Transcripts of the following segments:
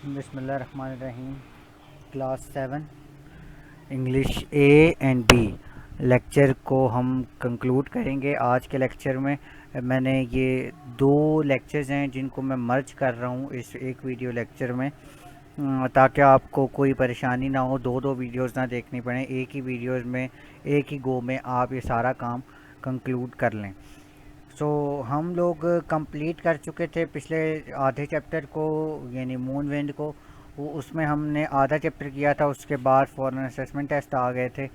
बिस्मिल्लाहिर्रहमानिर्रहीम। Class 7 English A and B lecture को हम कंक्लूड करेंगे। आज के लेक्चर में मैंने ये दो लेक्चर्स हैं जिनको मैं मर्ज कर रहा हूँ इस एक वीडियो लेक्चर में, ताकि आपको कोई परेशानी ना हो, दो दो वीडियोस ना देखनी पड़े, एक ही वीडियोस में एक ही गो में आप ये सारा काम कंक्लूड कर लें। हम लोग कंप्लीट कर चुके थे पिछले आधे चैप्टर को, यानी मून विंड को। उसमें हमने आधा चैप्टर किया था, उसके बाद फॉरेन असेसमेंट टेस्ट आ गए थे।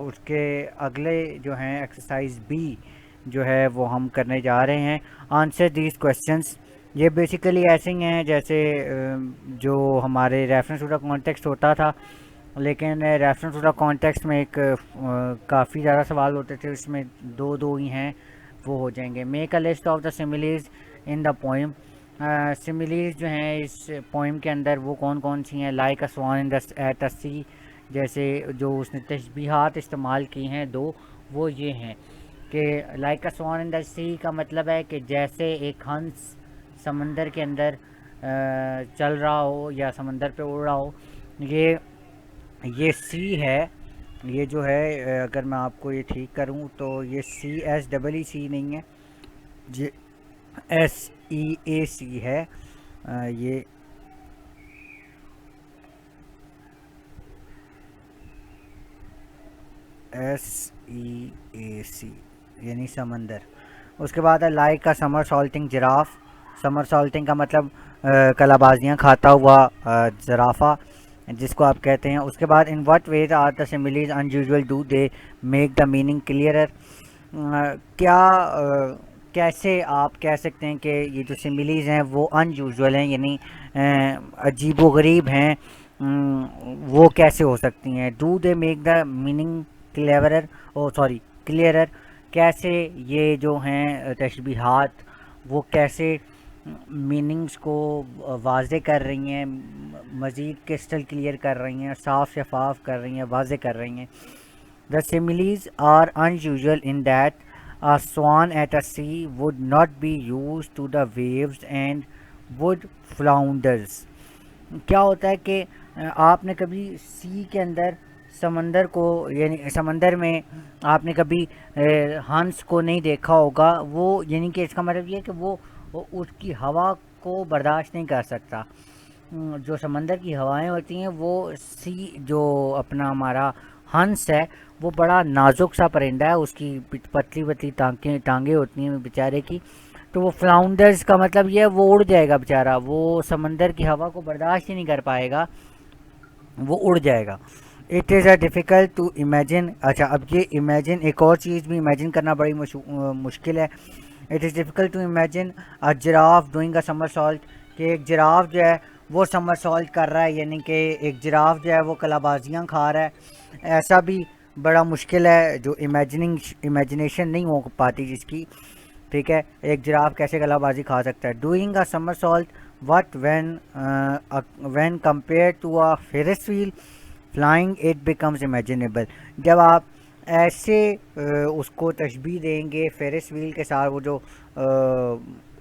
उसके अगले जो हैं एक्सरसाइज बी जो है वो हम करने जा रहे हैं। आंसर दीज क्वेश्चंस, ये बेसिकली ऐसे ही हैं जैसे जो हमारे रेफरेंस टू द कॉन्टेक्स्ट होता था, लेकिन रेफरेंस टू द कॉन्टेक्स्ट में एक काफ़ी ज़्यादा सवाल होते थे, उसमें दो दो ही हैं, वो हो जाएंगे। Make a list of the similes in the poem. Similes जो हैं इस पोइम के अंदर वो कौन कौन सी हैं। Like a swan in the at a sea, जैसे जो उसने तशबीहात इस्तेमाल की हैं दो, वो ये हैं कि like a swan in the सी का मतलब है कि जैसे एक हंस समंदर के अंदर चल रहा हो या समंदर पे उड़ रहा हो। ये सी है, ये जो है अगर मैं आपको ये ठीक करूं तो ये सी एस डबल ई सी नहीं है, ये एस ई ए सी है। ये एस ई ए सी यानी समंदर। उसके बाद है लाइक का summer salting giraffe. Summer salting का मतलब कलाबाजियाँ खाता हुआ ज़राफ़ा जिसको आप कहते हैं। उसके बाद in what ways are the similes unusual, do they make the meaning clearer. क्या कैसे आप कह सकते हैं कि ये जो सिमिलीज हैं वो अनयूजुअल हैं, यानी अजीबो गरीब हैं, वो कैसे हो सकती हैं। Do they make the meaning cleverer, oh sorry clearer, कैसे ये जो हैं तशबीहात वो कैसे मीनिंग्स को वाज़े कर रही हैं, मज़ीद क्रिस्टल क्लियर कर रही हैं, साफ शफाफ कर रही हैं, वाज़े कर रही हैं। The similes are unusual in that a swan at a sea would not be used to the waves and would flounders। क्या होता है कि आपने कभी सी के अंदर समंदर को, यानी समंदर में आपने कभी हंस को नहीं देखा होगा। वो यानी कि इसका मतलब ये है कि वो उसकी हवा को बर्दाश्त नहीं कर सकता। जो समंदर की हवाएं होती हैं वो सी जो अपना हमारा हंस है वो बड़ा नाजुक सा परिंदा है, उसकी पतली पतली टांगे होती हैं बेचारे की। तो वो फ्लाउंडर्स का मतलब ये है वो उड़ जाएगा बेचारा, वो समंदर की हवा को बर्दाश्त ही नहीं कर पाएगा, वो उड़ जाएगा। It is a difficult to imagine. अच्छा, अब ये इमेजिन, एक और चीज़ भी इमेजिन करना बड़ी मुश्किल है। It is difficult to imagine a giraffe doing a somersault, कि एक जिराफ जो है वो समर सॉल्ट कर रहा है, यानी कि एक जिराफ जो है वो कलाबाजियाँ खा रहा है। ऐसा भी बड़ा मुश्किल है, जो इमेजिनेशन नहीं हो पाती जिसकी। ठीक है, एक जिराफ कैसे कलाबाजी खा सकता है। Doing a somersault but when compare to a Ferris wheel flying it becomes imaginable. जब आप ऐसे उसको तशबीह देंगे फेरिस व्हील के साथ, वो जो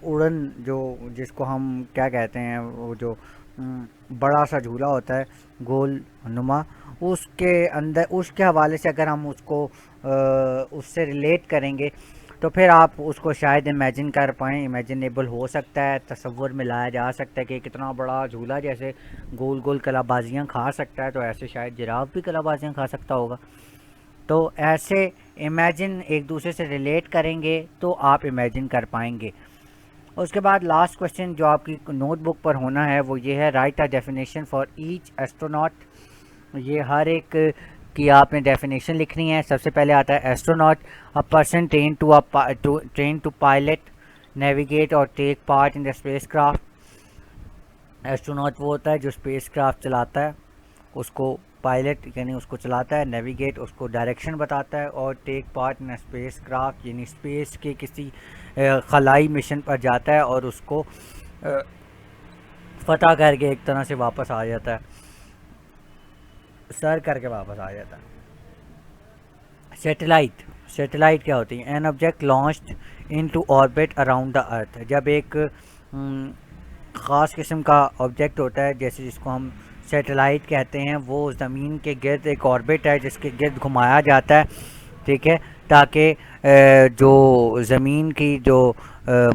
उड़न जो जिसको हम क्या कहते हैं, वो जो बड़ा सा झूला होता है गोल नुमा, उसके अंदर उसके हवाले से अगर हम उसको उससे रिलेट करेंगे तो फिर आप उसको शायद इमेजिन कर पाएँ, इमेजिनेबल हो सकता है, तसव्वुर में लाया जा सकता है कि कितना बड़ा झूला जैसे गोल गोल कलाबाजियाँ खा सकता है, तो ऐसे शायद जिराफ भी कलाबाजियाँ खा सकता होगा। तो ऐसे इमेजिन एक दूसरे से रिलेट करेंगे तो आप इमेजिन कर पाएंगे। उसके बाद लास्ट क्वेश्चन जो आपकी नोटबुक पर होना है वो ये है, right a definition for each astronaut. ये हर एक की आपने डेफिनेशन लिखनी है। सबसे पहले आता है astronaut, a person train to pilot navigate or take part in the spacecraft. Astronaut वो होता है जो स्पेस क्राफ्ट चलाता है, उसको पायलट यानी उसको चलाता है, नेविगेट उसको डायरेक्शन बताता है, और take part in spacecraft यानी स्पेस के किसी खलाई मिशन पर जाता है और उसको फतह करके एक तरह से वापस आ जाता है, सर करके वापस आ जाता है। सैटेलाइट, सैटेलाइट क्या होती है? An object launched into orbit around the earth. जब एक ख़ास किस्म का ऑब्जेक्ट होता है, जैसे जिसको हम सैटेलाइट कहते हैं। वो ज़मीन के गिर्द एक ऑर्बिट है जिसके गिर्द घुमाया जाता है, ठीक है, ताकि जो ज़मीन की जो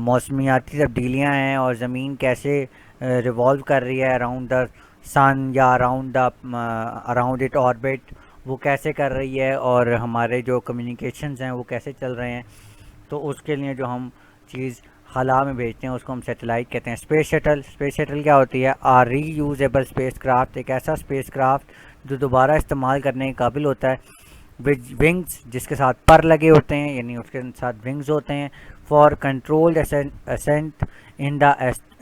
मौसमियाती तब्दीलियाँ हैं और ज़मीन कैसे रिवॉल्व कर रही है अराउंड द सन या अराउंड इट ऑर्बिट, वो कैसे कर रही है, और हमारे जो कम्युनिकेशंस हैं वो कैसे चल रहे हैं। तो उसके लिए जो हम चीज़ खला में भेजते हैं उसको हम सैटेलाइट कहते हैं। स्पेस शटल क्या होती है? री यूजेबल स्पेस क्राफ्ट, एक ऐसा स्पेस क्राफ्ट जो दोबारा इस्तेमाल करने के काबिल होता है, विद विंग्स, जिसके साथ पर लगे होते हैं, यानी उसके साथ विंग्स होते हैं, for controlled ascent in the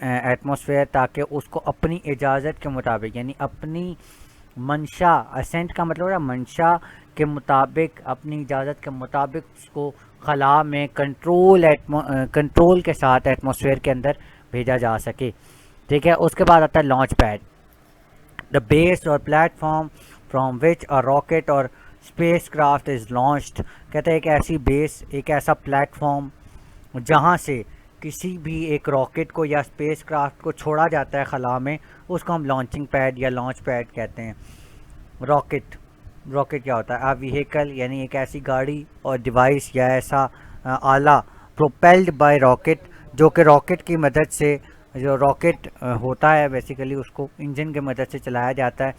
atmosphere, ताकि उसको अपनी इजाज़त के मुताबिक, यानी अपनी मंशा, असेंट का मतलब है मंशा के मुताबिक, अपनी इजाज़त के मुताबिक उसको खला में कंट्रोल के साथ एटमॉस्फेयर के अंदर भेजा जा सके, ठीक है। उसके बाद आता है लॉन्च पैड, द बेस और platform from which a rocket और स्पेस क्राफ्ट इज़ लॉन्च्ड। कहते हैं एक ऐसी बेस, एक ऐसा प्लेटफॉर्म जहाँ से किसी भी एक रॉकेट को या स्पेस क्राफ्ट को छोड़ा जाता है खला में, उसको हम लॉन्चिंग पैड या लॉन्च पैड कहते हैं। रॉकेट क्या होता है? आ व्हीकल, यानी एक ऐसी गाड़ी और डिवाइस या ऐसा आला प्रोपेल्ड बाय रॉकेट, जो कि रॉकेट की मदद से, जो रॉकेट होता है बेसिकली उसको इंजन की मदद से चलाया जाता है।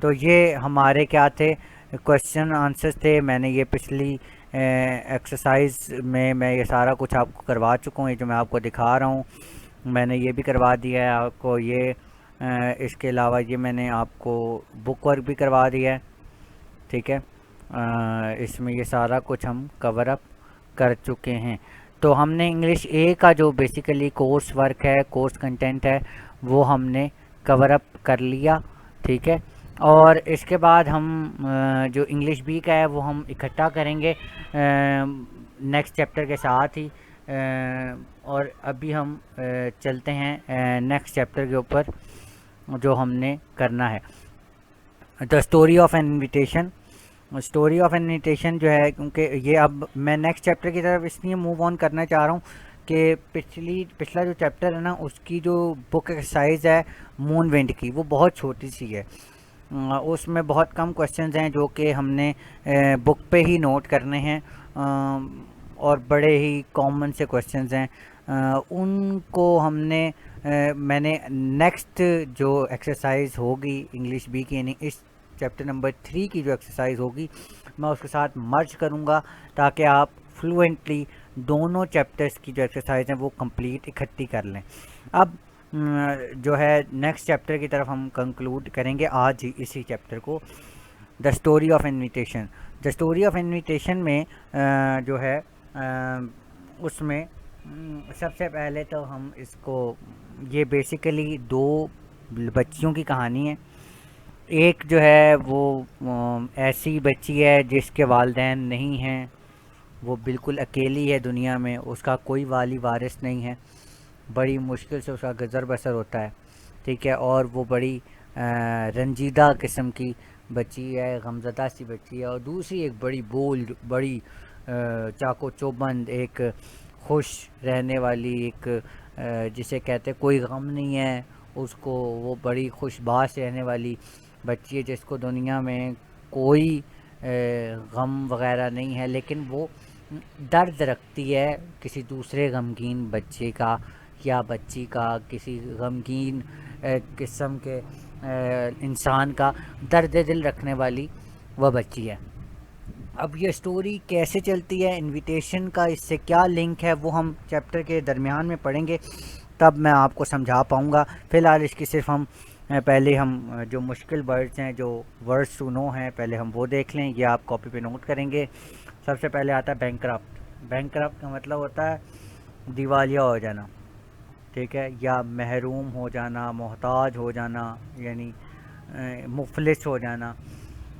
तो ये हमारे क्या थे, क्वेश्चन आंसर्स थे। मैंने ये पिछली एक्सरसाइज में मैं ये सारा कुछ आपको करवा चुका हूँ, ये जो मैं आपको दिखा रहा हूँ मैंने ये भी करवा दिया है आपको। ये इसके अलावा ये मैंने आपको बुक वर्क भी करवा दिया है, ठीक है। इसमें ये सारा कुछ हम कवर अप कर चुके हैं। तो हमने इंग्लिश ए का जो बेसिकली कोर्स वर्क है, कोर्स कंटेंट है, वो हमने कवर अप कर लिया, ठीक है। और इसके बाद हम जो इंग्लिश बी का है वो हम इकट्ठा करेंगे नेक्स्ट चैप्टर के साथ ही। और अभी हम चलते हैं नेक्स्ट चैप्टर के ऊपर जो हमने करना है, the story of an invitation. Story of an invitation जो है, क्योंकि ये अब मैं नेक्स्ट चैप्टर की तरफ इसलिए मूव ऑन करना चाह रहा हूँ कि पिछला जो चैप्टर है ना, उसकी जो बुक एक्सरसाइज है मून विंड की, वो बहुत छोटी सी है। उसमें बहुत कम क्वेश्चंस हैं जो कि हमने बुक पे ही नोट करने हैं, और बड़े ही कॉमन से क्वेश्चंस हैं। उनको हमने मैंने नेक्स्ट जो एक्सरसाइज होगी इंग्लिश बी की, यानी इस चैप्टर नंबर 3 की जो एक्सरसाइज होगी, मैं उसके साथ मर्ज करूंगा ताकि आप फ्लुएंटली दोनों चैप्टर्स की जो एक्सरसाइज हैं वो कंप्लीट इकट्ठी कर लें। अब जो है नेक्स्ट चैप्टर की तरफ हम कंक्लूड करेंगे आज ही इसी चैप्टर को, the story of invitation. The story of invitation में जो है उसमें सबसे पहले तो हम इसको, ये बेसिकली दो बच्चियों की कहानी है। एक जो है वो ऐसी बच्ची है जिसके वालिदैन नहीं हैं, वो बिल्कुल अकेली है दुनिया में, उसका कोई वाली वारिस नहीं है, बड़ी मुश्किल से उसका गुज़र बसर होता है, ठीक है। और वो बड़ी रंजीदा किस्म की बच्ची है, गमज़दा सी बच्ची है। और दूसरी एक बड़ी बोल्ड, बड़ी चाको चौबंद, एक खुश रहने वाली, एक जिसे कहते कोई गम नहीं है उसको, वो बड़ी खुशबाश रहने वाली बच्ची है जिसको दुनिया में कोई गम वगैरह नहीं है, लेकिन वो दर्द रखती है किसी दूसरे गमगीन बच्चे का या बच्ची का, किसी गमगीन किस्म के इंसान का दर्द दिल रखने वाली वह बच्ची है। अब ये स्टोरी कैसे चलती है, इनविटेशन का इससे क्या लिंक है, वो हम चैप्टर के दरमियान में पढ़ेंगे, तब मैं आपको समझा पाऊँगा। फ़िलहाल इसकी सिर्फ हम पहले हम जो मुश्किल वर्ड्स हैं, जो वर्ड्स टू नो हैं, पहले हम वो देख लें। ये आप कॉपी पे नोट करेंगे। सबसे पहले आता है बैंकरप्ट। बैंकरप्ट का मतलब होता है दिवालिया हो जाना, ठीक है, या महरूम हो जाना, मोहताज हो जाना, यानी मुफलिस हो जाना।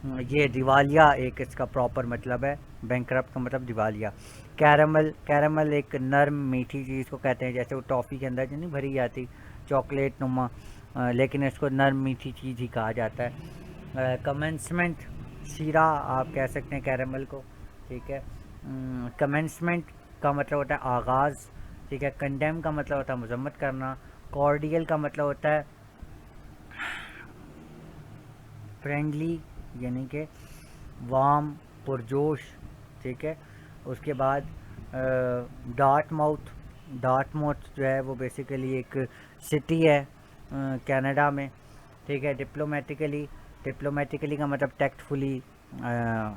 ये दिवालिया एक इसका प्रॉपर मतलब है। बैंकरप्ट का मतलब दिवालिया। कैरमल एक नरम मीठी चीज़ को कहते हैं, जैसे वो टॉफ़ी के अंदर जो नहीं भरी जाती, चॉकलेट नुमा, लेकिन इसको नरम मीठी चीज़ ही कहा जाता है। कमेंसमेंट, शीरा आप कह सकते हैं कैरमल को, ठीक है। कमेंसमेंट का मतलब होता है आगाज़, ठीक है। कंडेम का मतलब होता है मजम्मत करना। कॉर्डियल का मतलब होता है फ्रेंडली, यानी कि वार्म, पुरजोश, ठीक है। उसके बाद डार्ट माउथ जो है वो बेसिकली एक सिटी है कनाडा में, ठीक है। डिप्लोमेटिकली का मतलब टैक्टफुली,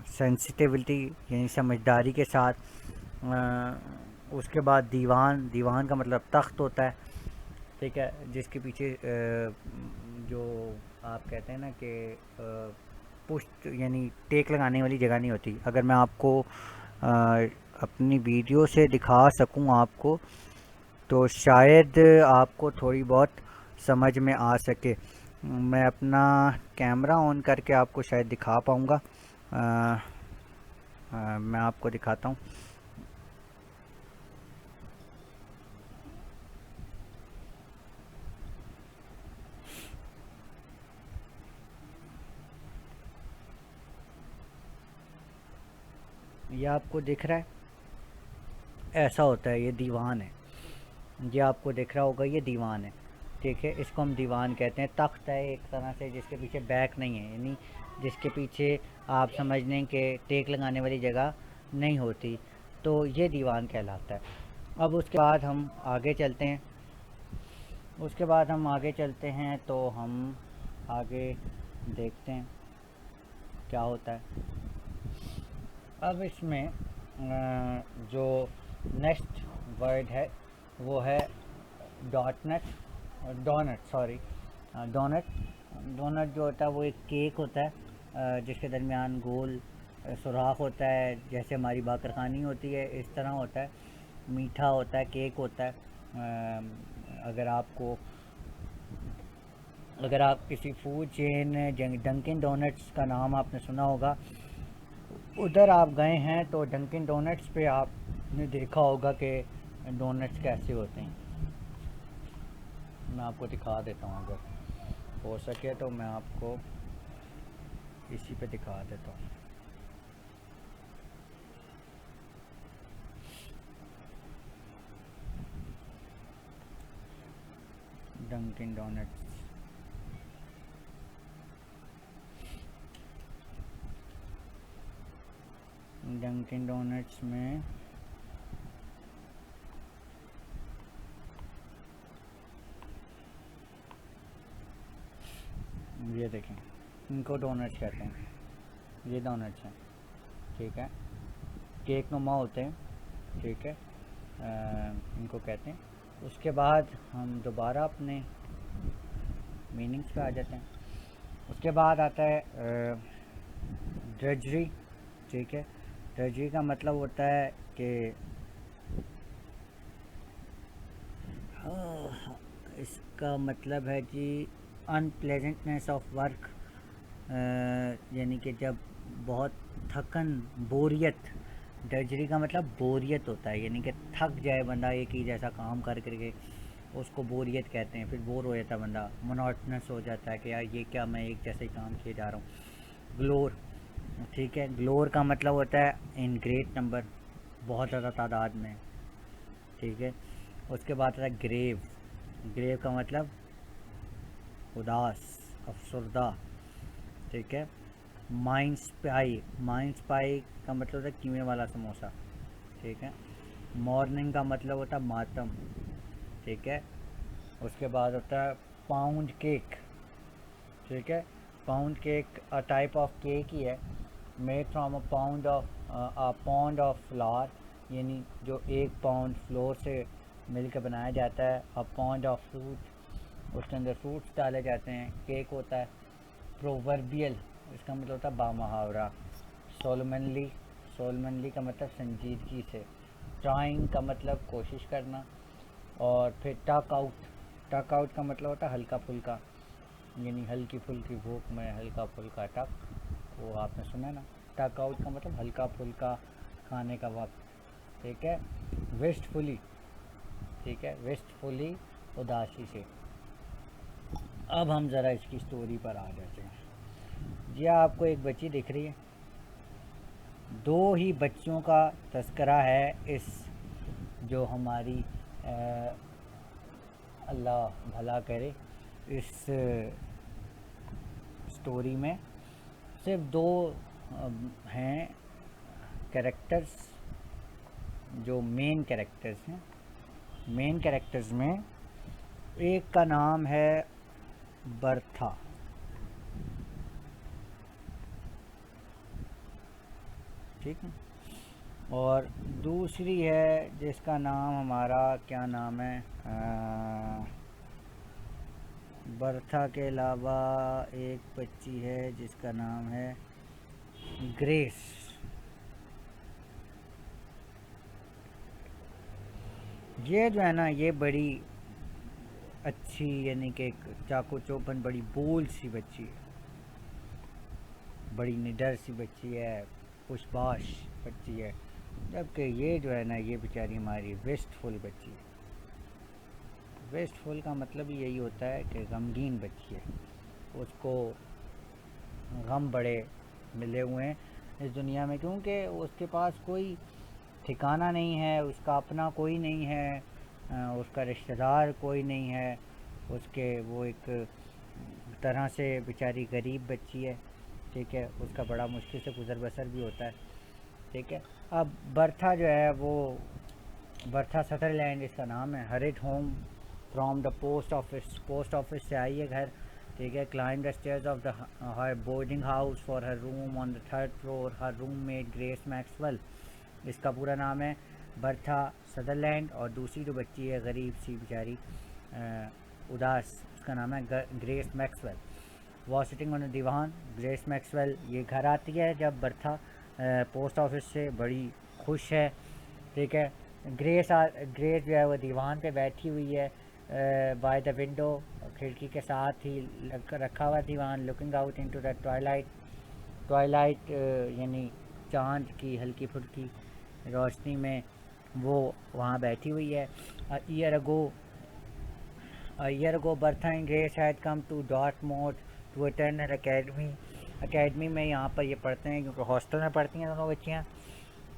सेंसिटिविटी यानी समझदारी के साथ। उसके बाद दीवान का मतलब तख्त होता है, ठीक है, जिसके पीछे जो आप कहते हैं ना कि पुष्ट यानी टेक लगाने वाली जगह नहीं होती। अगर मैं आपको अपनी वीडियो से दिखा सकूं आपको, तो शायद आपको थोड़ी बहुत समझ में आ सके। मैं अपना कैमरा ऑन करके आपको शायद दिखा पाऊँगा। मैं आपको दिखाता हूँ। ये आपको दिख रहा है, ऐसा होता है। ये दीवान है, ये आपको दिख रहा होगा, ये दीवान है, ठीक है। इसको हम दीवान कहते हैं। तख्त है एक तरह से जिसके पीछे बैक नहीं है, यानी जिसके पीछे आप समझ लें कि टेक लगाने वाली जगह नहीं होती, तो ये दीवान कहलाता है। अब उसके बाद हम आगे चलते हैं। तो हम आगे देखते हैं क्या होता है। अब इसमें जो नेक्स्ट वर्ड है वो है डोनट। डोनट जो होता है वो एक केक होता है, जिसके दरमियान गोल सुराख होता है, जैसे हमारी बाकरखानी होती है इस तरह होता है। मीठा होता है, केक होता है। अगर आप किसी फूड चेन डंकिन डोनट्स का नाम आपने सुना होगा, उधर आप गए हैं तो डंकिन डोनट्स पे आपने देखा होगा कि डोनट्स कैसे होते हैं। मैं आपको दिखा देता हूँ, अगर हो सके तो मैं आपको इसी पे दिखा देता हूँ। डंकिन डोनट्स, में ये देखें, इनको डोनट्स कहते हैं। ये डोनट्स हैं, ठीक है। केक नुमा होते हैं, ठीक है। इनको कहते हैं। उसके बाद हम दोबारा अपने मीनिंग्स पे आ जाते हैं। उसके बाद आता है ड्रजरी, ठीक है। ड्रजरी का मतलब होता है कि इसका मतलब है जी अनप्लेजेंटनेस ऑफ वर्क, यानी कि जब बहुत थकन, बोरियत। ड्रजरी का मतलब बोरियत होता है, यानी कि थक जाए बंदा एक ही जैसा काम कर करके, उसको बोरियत कहते हैं। फिर बोर हो जाता है बंदा, मोनोटनस हो जाता है कि यार ये क्या, मैं एक जैसे ही काम किए जा रहा हूँ। ग्लोर, ठीक है। ग्लोर का मतलब होता है इन ग्रेट नंबर, बहुत ज़्यादा तादाद में, ठीक है। उसके बाद आता है ग्रेव। ग्रेव का मतलब उदास, अफसरदा, ठीक है। माइंस पाई का मतलब होता है कीमे वाला समोसा, ठीक है। मॉर्निंग का मतलब होता है मातम, ठीक है। उसके बाद होता है पाउंड केक, ठीक है। Pound cake a type of cake ही है, made from a pound of flour, यानी जो 1 पाउंड फ्लोर से मिलकर बनाया जाता है। अ पाउंड ऑफ फ्रूट, उसके अंदर फ्रूट्स डाले जाते हैं। केक होता है प्रोवर्बियल, इसका मतलब होता है बामुहावरा। सोलमनली का मतलब संजीदगी से। ट्राइंग का मतलब कोशिश करना। और फिर टक आउट का मतलब होता है हल्का फुल्का, यानी हल्की फुल्की भूख में हल्का फुल्का टक, वो आपने सुना ना। टक आउट का मतलब हल्का फुल्का खाने का वक्त, ठीक है। वेस्टफुली, ठीक है, वेस्टफुली उदासी से। अब हम ज़रा इसकी स्टोरी पर आ जाते हैं। जी आपको एक बच्ची दिख रही है, 2 ही बच्चियों का तस्करा है इस जो हमारी अल्लाह भला करे। इस स्टोरी में सिर्फ दो हैं कैरेक्टर्स जो मेन कैरेक्टर्स हैं। मेन कैरेक्टर्स में एक का नाम है बर्था, ठीक है, और दूसरी है जिसका नाम हमारा क्या नाम है, बर्था के अलावा एक बच्ची है जिसका नाम है ग्रेस। ये जो है ना, ये बड़ी अच्छी, यानी कि चाको चौबंद, बड़ी बोल्ड सी बच्ची है, बड़ी निडर सी बच्ची है, खुशबाश बच्ची है। जबकि ये जो है ना, ये बेचारी हमारी वेस्टफुल बच्ची है। वेस्टफुल का मतलब यही होता है कि गमगीन बच्ची है, उसको गम बड़े मिले हुए हैं इस दुनिया में, क्योंकि उसके पास कोई ठिकाना नहीं है, उसका अपना कोई नहीं है, उसका रिश्तेदार कोई नहीं है उसके। वो एक तरह से बेचारी गरीब बच्ची है, ठीक है, उसका बड़ा मुश्किल से गुज़र बसर भी होता है, ठीक है। अब बर्था जो है वो बर्था सदरलैंड इसका नाम है। Horrid home from the post office से आई है घर, ठीक है। Climb the stairs of the her boarding house for her room on the 3rd floor, her roommate grace Maxwell. इसका पूरा नाम है बर्था सदरलैंड, और दूसरी जो बच्ची है गरीब सी बेचारी उदास, उसका नाम है Grace Maxwell. Was sitting on the divan. Grace Maxwell ये घर आती है जब बर्था पोस्ट ऑफिस से, बड़ी खुश है, ठीक है। ग्रेस जो है वो दीवान पे बैठी हुई है बाय द विंडो, खिड़की के साथ ही रखा हुआ दीवान, looking out into the twilight यानी चांद की हल्की फुल्की रोशनी में वो वहाँ बैठी हुई है। A year ago Bertha and Grace had come to Dartmoor to attend an academy में यहाँ पर ये पढ़ते हैं, क्योंकि हॉस्टल में पढ़ती हैं दोनों बच्चियाँ,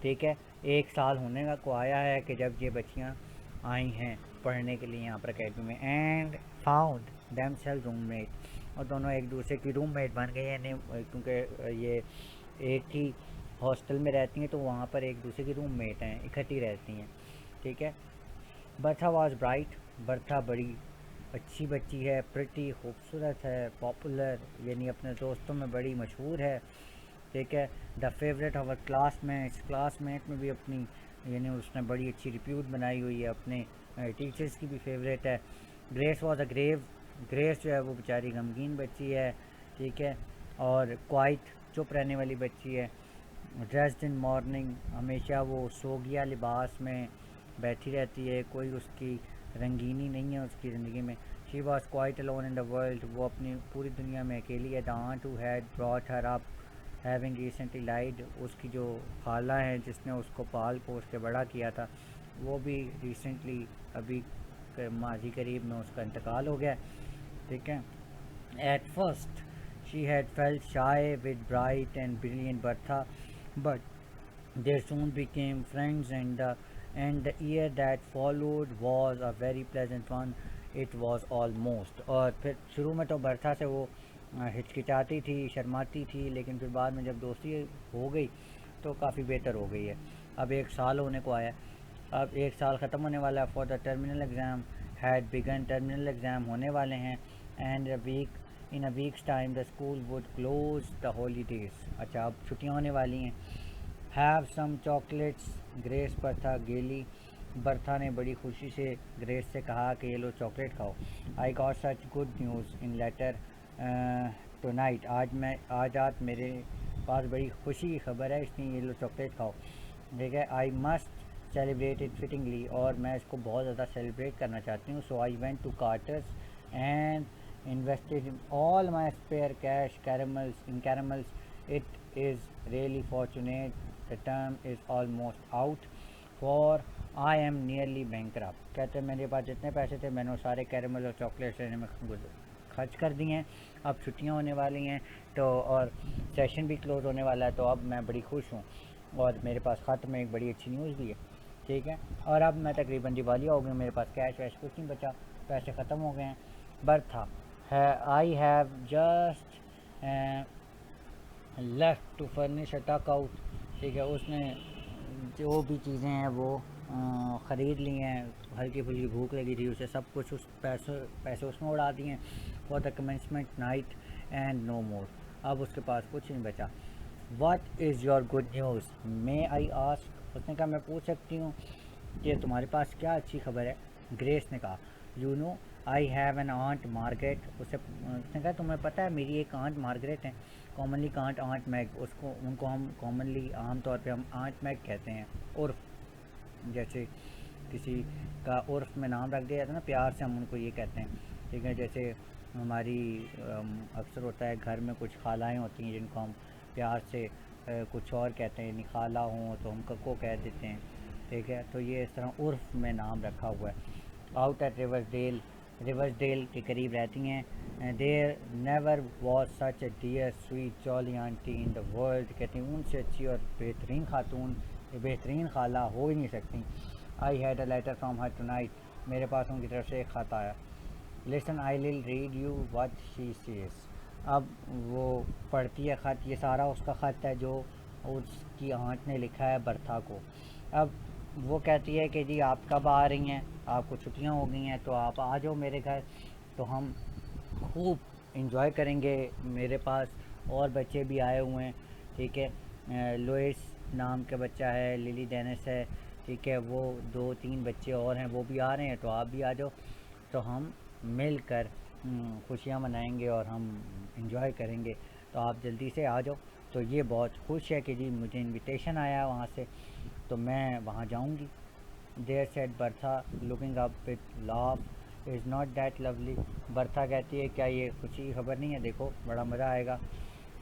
ठीक है। 1 साल होने को आया है कि जब ये बच्चियाँ आई हैं पढ़ने के लिए यहाँ पर अकेडमी में। एंड फाउंड देमसेल्फ रूममेट, और दोनों एक दूसरे की रूममेट बन गई हैं, क्योंकि ये एक ही हॉस्टल में रहती हैं तो वहाँ पर एक दूसरे की रूममेट हैं, इकट्ठी रहती हैं, ठीक है। बर्था वाज ब्राइट, बर्था बड़ी अच्छी बच्ची है, प्रिटी खूबसूरत है, पॉपुलर यानी अपने दोस्तों में बड़ी मशहूर है, ठीक है। द फेवरेट ऑफ क्लासमेट में भी अपनी यानी उसने बड़ी अच्छी रिप्यूट बनाई हुई है, अपने टीचर्स की भी फेवरेट है। ग्रेस जो है वो बेचारी गमगीन बच्ची है, ठीक है, और क्वाइट चुप रहने वाली बच्ची है। ड्रेस्ड इन मॉर्निंग, हमेशा वो सोगिया लिबास में बैठी रहती है, कोई उसकी रंगीनी नहीं है उसकी ज़िंदगी में। She was quite alone in the world, वो अपनी पूरी दुनिया में अकेली है। The aunt who had brought her up having recently lied, उसकी जो खाला है जिसने उसको पाल पोस के बड़ा किया था, वो भी रिसेंटली अभी माजी करीब में उसका इंतकाल हो गया, ठीक है। At first she had felt shy with bright and brilliant Bertha, but they soon became friends, and the year that followed was a very pleasant one. It was almost, और फिर शुरू में तो बर्था से वो हिचकिचाती थी, शर्माती थी, लेकिन फिर बाद में जब दोस्ती हो गई तो काफ़ी बेहतर हो गई है। अब 1 साल होने को आया, अब 1 साल ख़त्म होने वाला है। For the terminal exam had begun, terminal exam होने वाले हैं। And in a weeks time the school would close the holidays, अच्छा अब छुट्टियाँ होने वाली हैं। Have some chocolates, Grace Bertha gaily, Bertha ने बड़ी खुशी से ग्रेस से कहा कि ये लो चॉकलेट खाओ। I got such good news in letter tonight, आज रात मेरे पास बड़ी खुशी की खबर है, इसलिए ये लो चॉकलेट खाओ, ठीक है। I must celebrate it fittingly, और मैं इसको बहुत ज़्यादा सेलिब्रेट करना चाहती हूँ। So I went to Carter's and invested in all my spare cash caramels. It is really fortunate the term is almost out, for I am nearly bankrupt. कहते मेरे पास जितने पैसे थे मैंने सारे कैरमल और चॉकलेट्स लेने में खर्च कर दिए हैं। अब छुट्टियां होने वाली हैं तो और सेशन भी क्लोज होने वाला है, तो अब मैं बड़ी खुश हूँ और मेरे पास ख़त में एक बड़ी अच्छी न्यूज़ भी है, ठीक है। और अब मैं तकरीबन दिवालिया हो गई, मेरे पास कैश वैश कुछ नहीं बचा, पैसे ख़त्म हो गए हैं। बर्था है, I have just left to furnish a tuck out. ठीक है, उसने जो भी चीज़ें हैं वो ख़रीद ली हैं, हल्की फुल्की भूख लगी थी उसे, सब कुछ उस पैसे उसमें उड़ा दिए for the commencement night and no more. अब उसके पास कुछ नहीं बचा। What is your good news may I ask. उसने कहा मैं पूछ सकती हूँ कि तुम्हारे पास क्या अच्छी खबर है। ग्रेस ने कहा you know I have an aunt Margaret. उसने कहा तुम्हें पता है मेरी एक आंट मार्गरेट है, कॉमनली कांट आंट मैग, उसको उनको हम कॉमनली आम तौर पे हम आंट मैग कहते हैं। उर्फ जैसे किसी का उर्फ में नाम रख दिया जाता है ना, प्यार से हम उनको ये कहते हैं। ठीक है, जैसे हमारी अक्सर होता है घर में कुछ खालाएँ होती हैं जिनको हम प्यार से कुछ और कहते हैं, यानी खाला हों तो हम कक्को कह देते हैं। ठीक है, तो ये इस तरह उर्फ में नाम रखा हुआ है। आउट एट रिवर्सडेल के करीब रहती हैं। There never was such a dear sweet jolly auntie in the world. कहती हैं उनसे अच्छी और बेहतरीन खातून, बेहतरीन खाला हो ही नहीं सकती। I had a letter from her tonight. मेरे पास उनकी तरफ से एक ख़त आया। Listen I will read you what she says. अब वो पढ़ती है ख़त, ये सारा उसका ख़त है जो उसकी आंट ने लिखा है बर्था को। अब वो कहती है कि जी आप कब आ रही हैं, आपको छुट्टियां हो गई हैं तो आप आ जाओ मेरे घर, तो हम खूब इंजॉय करेंगे। मेरे पास और बच्चे भी आए हुए हैं। ठीक है, लोइस नाम का बच्चा है, लिली डेनिस है। ठीक है, वो 2-3 बच्चे और हैं वो भी आ रहे हैं, तो आप भी आ जाओ, तो हम मिलकर खुशियाँ मनाएंगे और हम इंजॉय करेंगे, तो आप जल्दी से आ जाओ। तो ये बहुत खुश है कि जी मुझे इनविटेशन आया है वहाँ से, तो मैं वहाँ जाऊँगी। There said Bertha looking up with laugh is not that lovely. Bertha कहती है क्या ये खुशी की खबर नहीं है, देखो बड़ा मज़ा आएगा।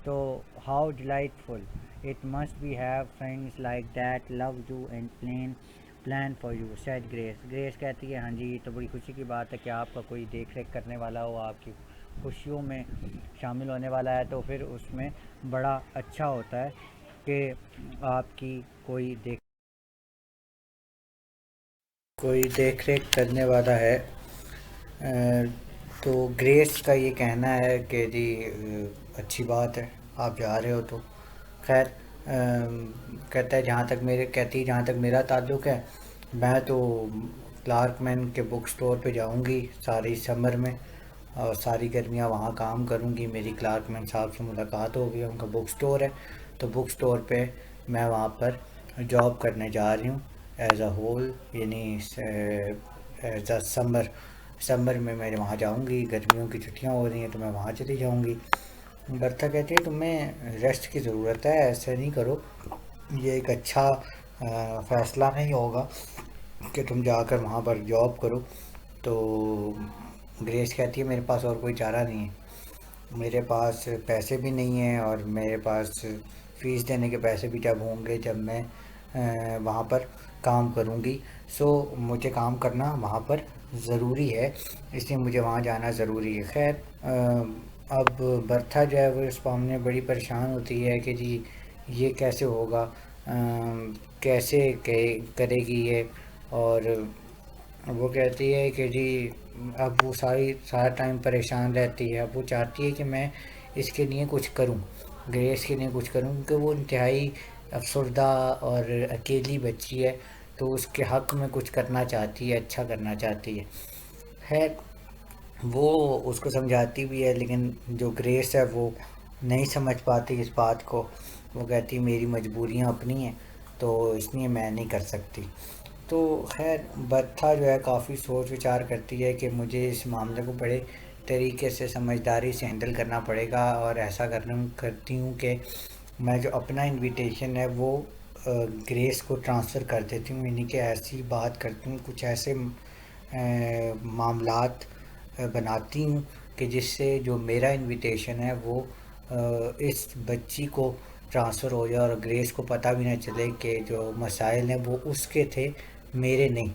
तो how delightful it must be have friends like that love you and plan for you said grace. Grace कहती है हाँ जी, तो बड़ी खुशी की बात है कि आपका कोई देख रेख करने वाला हो, आपकी खुशियों में शामिल होने वाला है, तो फिर उसमें बड़ा अच्छा होता है कि आपकी कोई देख रेख करने वाला है। तो ग्रेस का ये कहना है कि जी अच्छी बात है आप जा रहे हो तो। खैर कहता है जहाँ तक मेरा ताल्लुक़ है, मैं तो क्लार्कमैन के बुक स्टोर पे जाऊंगी सारी समर में, और सारी गर्मियाँ वहाँ काम करूँगी। मेरी क्लार्कमैन साहब से मुलाकात हो गई, उनका बुक स्टोर है, तो बुक स्टोर पे मैं वहाँ पर जॉब करने जा रही हूँ एज अ होल, यानी एज अ समर में मैं वहाँ जाऊँगी। गर्मियों की छुट्टियाँ हो रही हैं तो मैं वहाँ चली जाऊँगी। बर्था कहती है तुम्हें रेस्ट की ज़रूरत है, ऐसे नहीं करो, ये एक अच्छा फ़ैसला नहीं होगा कि तुम जाकर वहाँ पर जॉब करो। तो ग्रेस कहती है मेरे पास और कोई चारा नहीं है, मेरे पास पैसे भी नहीं हैं, और मेरे पास फ़ीस देने के पैसे भी जब होंगे जब मैं वहाँ पर काम करूँगी। सो मुझे काम करना वहाँ पर ज़रूरी है, इसलिए मुझे वहाँ जाना ज़रूरी है। खैर अब बर्था जो है वो इस मामले में बड़ी परेशान होती है कि जी ये कैसे होगा, कैसे करेगी ये। और वो कहती है कि जी अब वो सारा टाइम परेशान रहती है। अब वो चाहती है कि मैं इसके लिए कुछ करूं, ग्रेस के लिए कुछ करूं, क्योंकि वो इंतहाई अफसरदा और अकेली बच्ची है, तो उसके हक़ में कुछ करना चाहती है, अच्छा करना चाहती है। खैर वो उसको समझाती भी है, लेकिन जो ग्रेस है वो नहीं समझ पाती इस बात को। वो कहती मेरी मजबूरियाँ अपनी हैं, तो इसलिए मैं नहीं कर सकती। तो खैर बर्था जो है काफ़ी सोच विचार करती है कि मुझे इस मामले को बड़े तरीके से समझदारी से हैंडल करना पड़ेगा, और ऐसा करती हूँ कि मैं जो अपना इनविटेशन है वो ग्रेस को ट्रांसफ़र कर देती हूँ, यानी कि ऐसी बात करती हूँ, कुछ ऐसे मामलात बनाती हूँ कि जिससे जो मेरा इनविटेशन है वो इस बच्ची को ट्रांसफ़र हो जाए, और ग्रेस को पता भी ना चले कि जो मसाइल हैं वो उसके थे, मेरे नहीं।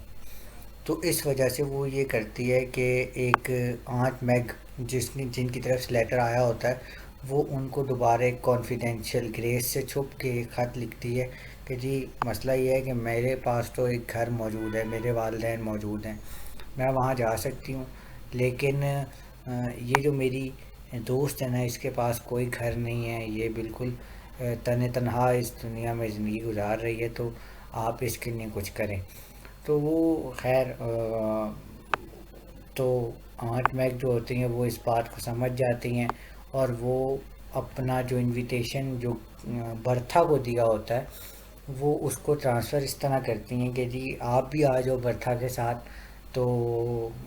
तो इस वजह से वो ये करती है कि एक आंट मैग जिनकी तरफ से लेटर आया होता है, वो उनको दोबारा एक कॉन्फिडेंशियल ग्रेस से छुप के एक ख़त लिखती है कि जी मसला ये है कि मेरे पास तो एक घर मौजूद है, मेरे वालिदैन मौजूद हैं, मैं वहाँ जा सकती हूँ, लेकिन ये जो मेरी दोस्त है ना, इसके पास कोई घर नहीं है, ये बिल्कुल तने तनहा इस दुनिया में ज़िंदगी गुजार रही है, तो आप इसके लिए कुछ करें। तो वो खैर तो आंट मैक जो होती हैं वो इस बात को समझ जाती हैं, और वो अपना जो इनविटेशन जो बर्था को दिया होता है वो उसको ट्रांसफ़र इस तरह करती हैं कि जी आप भी आ जाओ बर्था के साथ। तो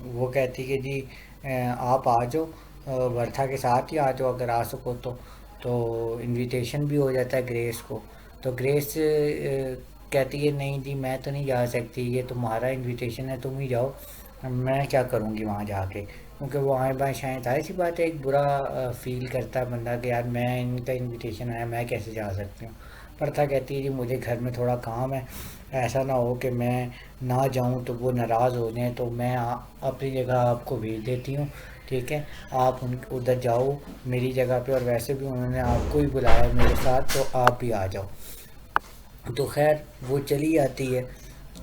वो कहती कि जी आप आ जाओ, बर्था के साथ ही आ जाओ अगर आ सको तो इनविटेशन भी हो जाता है ग्रेस को। तो ग्रेस कहती है नहीं जी मैं तो नहीं जा सकती, ये तुम्हारा इनविटेशन है, तुम ही जाओ, मैं क्या करूँगी वहाँ जाके। क्योंकि वो आए बाएँ शायद जाहिर सी बात है, एक बुरा फील करता है बंदा कि यार मैं इनका इनविटेशन आया, मैं कैसे जा सकती हूँ। प्रथा कहती है जी मुझे घर में थोड़ा काम है, ऐसा ना हो कि मैं ना जाऊँ तो वो नाराज़ हो जाएं, तो मैं अपनी जगह आपको भेज देती हूँ, ठीक है, आप उन उधर जाओ मेरी जगह पे, और वैसे भी उन्होंने आपको ही बुलाया मेरे साथ, तो आप भी आ जाओ। तो खैर वो चली जाती है।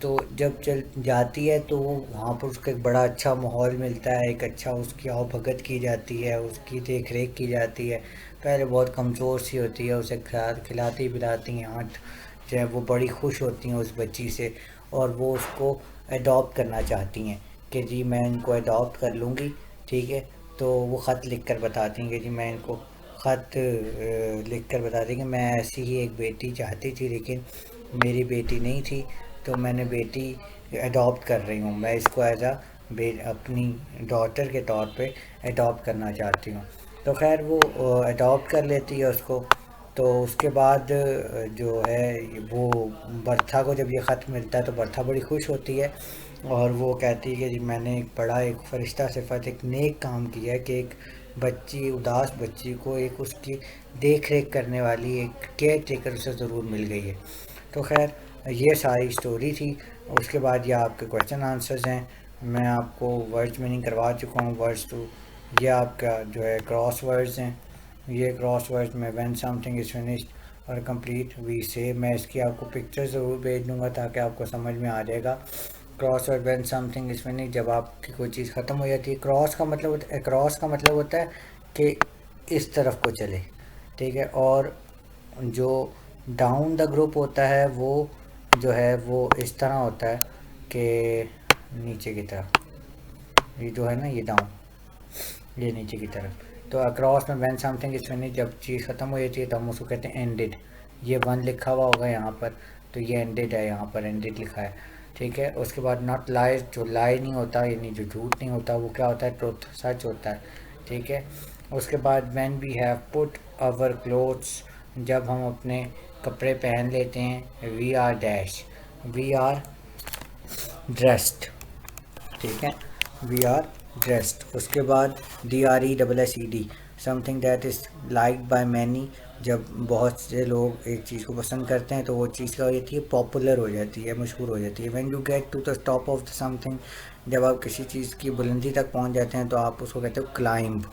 तो जब चल जाती है तो वहाँ पर उसको एक बड़ा अच्छा माहौल मिलता है, एक अच्छा उसकी आवभगत की जाती है, उसकी देख रेख की जाती है। पहले बहुत कमज़ोर सी होती है, उसे खिलाती पिलाती हैं आंट जो है, वो बड़ी खुश होती हैं उस बच्ची से, और वो उसको अडॉप्ट करना चाहती हैं कि जी मैं इनको अडॉप्ट कर लूँगी, ठीक है। तो वो ख़त लिख कर बताती हैं कि जी मैं इनको ख़त लिख कर बताती कि मैं ऐसी ही एक बेटी चाहती थी, लेकिन मेरी बेटी नहीं थी, तो मैंने बेटी अडॉप्ट कर रही हूँ, मैं इसको एज आ अपनी डॉटर के तौर पे अडॉप्ट करना चाहती हूँ। तो खैर वो अडॉप्ट कर लेती है उसको। तो उसके बाद जो है वो बर्था को जब ये ख़त मिलता है तो बर्था बड़ी खुश होती है, और वो कहती है कि जी मैंने एक बड़ा एक फ़रिश्ता सिफत एक नेक काम किया है कि एक बच्ची उदास बच्ची को एक उसकी देख रेख करने वाली एक केयर टेकर उसे ज़रूर मिल गई है। तो खैर ये सारी स्टोरी थी। उसके बाद ये आपके क्वेश्चन आंसर्स हैं, मैं आपको वर्ड्स मीनिंग करवा चुका हूँ, वर्ड्स टू ये आपका जो है क्रॉस वर्ड्स हैं। ये क्रॉस वर्ड्स में व्हेन समथिंग इज़ फिनिश्ड और कंप्लीट वी से, मैं इसकी आपको पिक्चर ज़रूर भेज दूँगा ताकि आपको समझ में आ जाएगा। Cross word when something is finished, जब आपकी कोई चीज़ ख़त्म हो जाती है। क्रॉस का मतलब होता है, क्रॉस का मतलब होता है कि इस तरफ को चले, ठीक है। और जो डाउन द ग्रुप होता है वो जो है वो इस तरह होता है कि नीचे की तरफ, ये जो है ना ये डाउन, ये नीचे की तरफ। तो अक्रॉस में व्हेन समथिंग इज फिनिश, जब चीज़ ख़त्म हो जाती है तो हम उसको कहते हैं एंडेड। ये वन लिखा हुआ होगा यहाँ पर, तो ये एंडेड है, यहाँ पर एंडेड लिखा है, ठीक है। उसके बाद नॉट लाई, जो लाई नहीं होता यानी जो झूठ नहीं होता, वो क्या होता है, ट्रुथ, सच होता है, ठीक है। उसके बाद when we have put our clothes, जब हम अपने कपड़े पहन लेते हैं। We are dash, we are dressed, ठीक है, वी आर ड्रेस्ड। उसके बाद DRESSED, something that is like by many, जब बहुत से लोग एक चीज़ को पसंद करते हैं तो वो चीज़ क्या हो जाती है, पॉपुलर हो जाती है, मशहूर हो जाती है। When you get to the top of the something, जब आप किसी चीज़ की बुलंदी तक पहुंच जाते हैं तो आप उसको कहते हो क्लाइंब।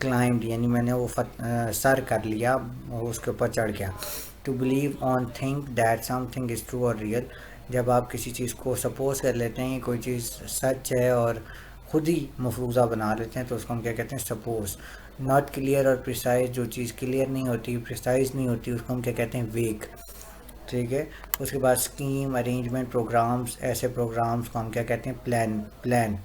क्लाइंब यानी मैंने वो सर कर लिया, उसके ऊपर चढ़ गया। To believe on think that something is true और रियल, जब आप किसी चीज़ को सपोज कर लेते हैं कि कोई चीज़ सच है और ख़ुद ही मफरूज़ा बना लेते हैं तो उसको हम क्या कहते हैं, सपोज। नॉट क्लियर और प्रिसाइज, जो चीज़ क्लियर नहीं होती, प्रिसाइज नहीं होती, उसको हम क्या कहते हैं, वेग, ठीक है। उसके बाद स्कीम, अरेंजमेंट, प्रोग्राम्स, ऐसे प्रोग्राम्स को हम क्या कहते हैं, प्लान, प्लान,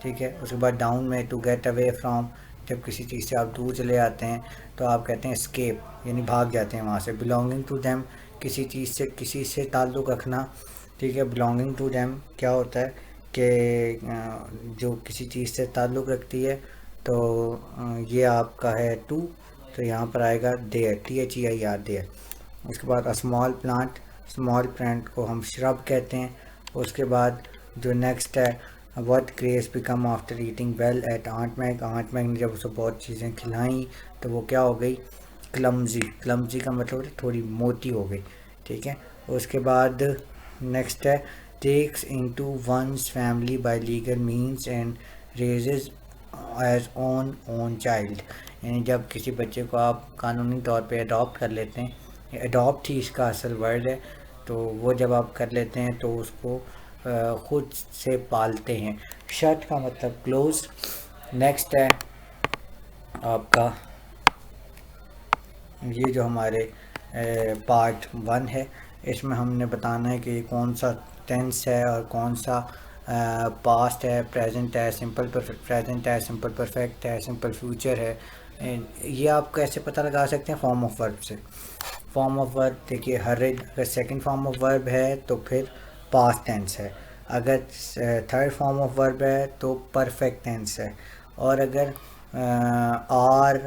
ठीक है। उसके बाद डाउन में टू गेट अवे फ्रॉम, जब किसी चीज़ से आप दूर चले आते हैं तो आप कहते हैं स्केप, यानी भाग जाते हैं वहाँ से। बिलोंगिंग टू देम, किसी चीज़ से किसी से ताल्लुक़ रखना, ठीक है। बिलोंगिंग टू देम क्या होता है कि जो किसी चीज़ से ताल्लुक़ रखती है, तो ये आपका है टू, तो यहाँ पर आएगा देयर, THEIR, देयर। उसके बाद स्मॉल प्लांट, स्मॉल प्लांट को हम श्रब कहते हैं। उसके बाद जो नेक्स्ट है, what Grace become after eating well at Aunt Mag, Aunt Mag ने जब उसे बहुत चीज़ें खिलाई तो वो क्या हो गई, क्लमजी। क्लमजी का मतलब है थोड़ी मोटी हो गई, ठीक है। उसके बाद नेक्स्ट है, takes into one's family by legal means and raises as own child, यानी जब किसी बच्चे को आप कानूनी तौर पे अडॉप्ट कर लेते हैं, अडॉप्ट ही इसका असल वर्ड है, तो वो जब आप कर लेते हैं तो उसको ख़ुद से पालते हैं। शर्ट का मतलब क्लोज, नेक्स्ट है आपका ये जो हमारे पार्ट 1 है, इसमें हमने बताना है कि कौन सा टेंस है और कौन सा पास्ट है, प्रेजेंट है, सिंपल प्रेजेंट है, सिंपल परफेक्ट है, सिंपल फ्यूचर है। ये आप कैसे पता लगा सकते हैं? फॉर्म ऑफ वर्ब से। फॉर्म ऑफ वर्ब देखिए, हर एक अगर सेकंड फॉर्म ऑफ वर्ब है तो फिर पास्ट टेंस है, अगर थर्ड फॉर्म ऑफ वर्ब है तो परफेक्ट टेंस है, और अगर आर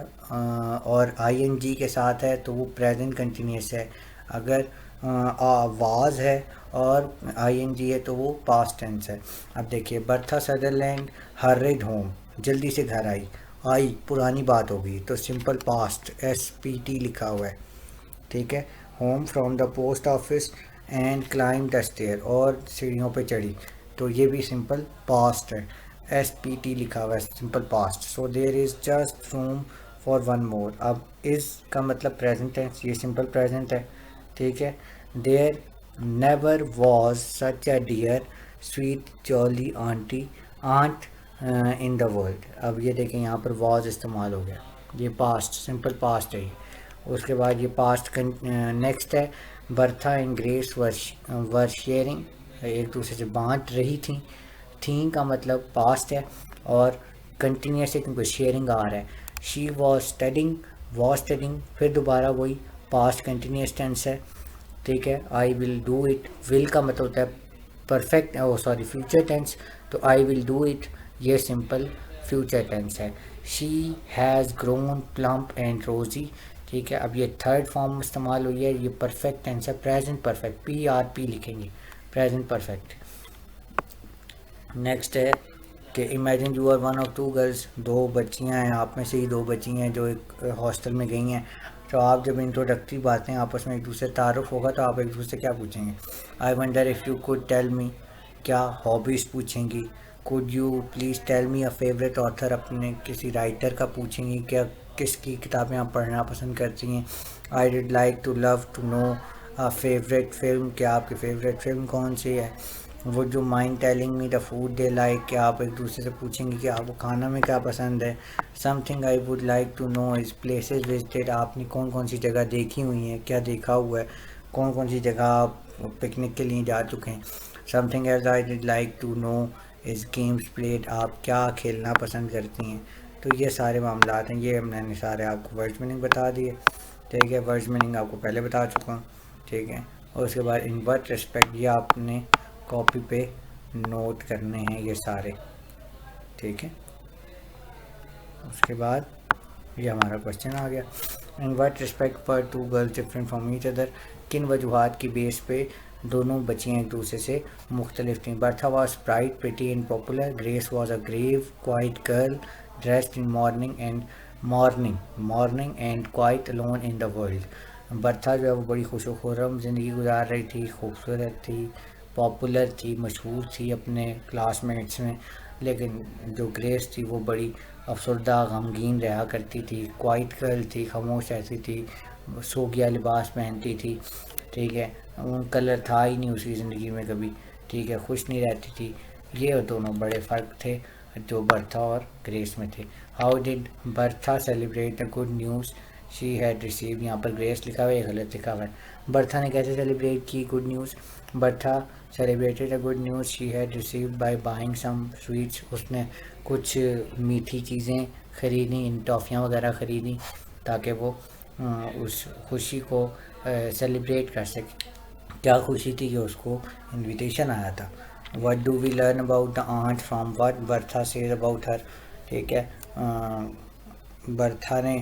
और आईएनजी के साथ है तो वो प्रेजेंट कंटिन्यूस है, अगर वाज है और आईएनजी है तो वो पास्ट टेंस है। अब देखिए, बर्था सदरलैंड हर्रिड होम, जल्दी से घर आई, आई पुरानी बात होगी तो सिंपल पास्ट SPT लिखा हुआ है, ठीक है। Home from the post office and climb the stair, और सीढ़ियों पे चढ़ी, तो ये भी सिंपल पास्ट है, SPT लिखा हुआ है, simple past. So there is just room for one more. अब इज़ का मतलब प्रेजेंट टेंस, ये सिंपल प्रेजेंट है, ठीक है। There never was such a dear sweet jolly aunty aunt in the world. अब ये देखें, यहाँ पर वॉज इस्तेमाल हो गया, ये पास्ट, सिंपल पास्ट है ये। उसके बाद ये पास्ट नेक्स्ट है, Bertha and grace were sharing, एक दूसरे से बांट रही थी का मतलब पास्ट है, और कंटिन्यूस है क्योंकि शेयरिंग आ रहा है। शी वॉज स्टडिंग, फिर दोबारा वही पास्ट कंटिन्यूस टेंस है, ठीक है। I will do it, will का मतलब होता है परफेक्ट, ओ सॉरी फ्यूचर टेंस, तो आई विल डू इट ये सिंपल फ्यूचर टेंस है। She has grown plump and रोजी, ठीक है। अब ये थर्ड फॉर्म इस्तेमाल हुई है, ये परफेक्ट टेंस है, प्रेजेंट परफेक्ट, PRP लिखेंगे, प्रेजेंट परफेक्ट। नेक्स्ट है कि imagine you are one of two girls, दो बच्चियां हैं, आप में से ही दो बच्ची हैं जो एक हॉस्टल में गई हैं। तो आप जब इंट्रोडक्टरी बातें आपस में एक दूसरे तारुफ होगा तो आप एक दूसरे से क्या पूछेंगे? I wonder if you could tell me, क्या हॉबीज़ पूछेंगी। Could you please tell me a favourite author, अपने किसी राइटर का पूछेंगी, क्या किसकी किताबें आप पढ़ना पसंद करती हैं। I did like to love to know a favourite film, क्या आपकी फेवरेट फिल्म कौन सी है। Would you mind telling me the food they like, क्या आप एक दूसरे से पूछेंगे कि आपको खाना में क्या पसंद है। Something I would like to know is places visited, आपने कौन कौन सी जगह देखी हुई हैं, क्या देखा हुआ है, कौन कौन सी जगह आप पिकनिक के लिए जा चुके हैं। Something as I did like to know is games played, आप क्या खेलना पसंद करती हैं। तो ये सारे मामलात हैं, ये मैंने सारे आपको वर्ड्स मीनिंग बता दिए, ठीक है। वर्ड्स मीनिंग आपको पहले बता चुका हूँ, ठीक है। और उसके बाद इन व्हाट रिस्पेक्ट, ये आपने कॉपी पे नोट करने हैं ये सारे, ठीक है। उसके बाद ये हमारा क्वेश्चन आ गया, इन व्हाट रिस्पेक्ट पर two girls different from each other, किन वजूहत की बेस पे दोनों बच्चियाँ एक दूसरे से मुख्तलिफ थीं। Bertha was bright pretty and popular, Grace was a grave quiet girl dressed in mourning and quite alone in the world. Bertha जो है वो बड़ी खुशो-खुर्रम ज़िंदगी गुजार रही थी, खूबसूरत थी, पॉपुलर थी, मशहूर थी अपने क्लासमेट्स में, लेकिन जो ग्रेस थी वो बड़ी अफसरदा गमगीन रहा करती थी। क्वाइट गर्ल थी, खामोश ऐसी थी, सोगिया लिबास पहनती थी, ठीक है। कलर था ही नहीं उसकी ज़िंदगी में कभी, ठीक है, खुश नहीं रहती थी। ये दोनों बड़े फ़र्क थे जो बर्था और ग्रेस में थे। How did Bertha celebrate the good news she had receive, यहाँ पर ग्रेस लिखा हुआ है, गलत लिखा हुआ है। बर्था ने कैसे सेलिब्रेट की good news? Bertha celebrated a good news she had received by buying some sweets, उसने कुछ मीठी चीज़ें ख़रीदी, इन टॉफ़ियाँ वगैरह ख़रीदी ताकि वो उस खुशी को सेलिब्रेट कर सके। क्या खुशी थी कि उसको इनविटेशन आया था। What do we learn about the aunt from what Bertha says about her, ठीक है। बर्था ने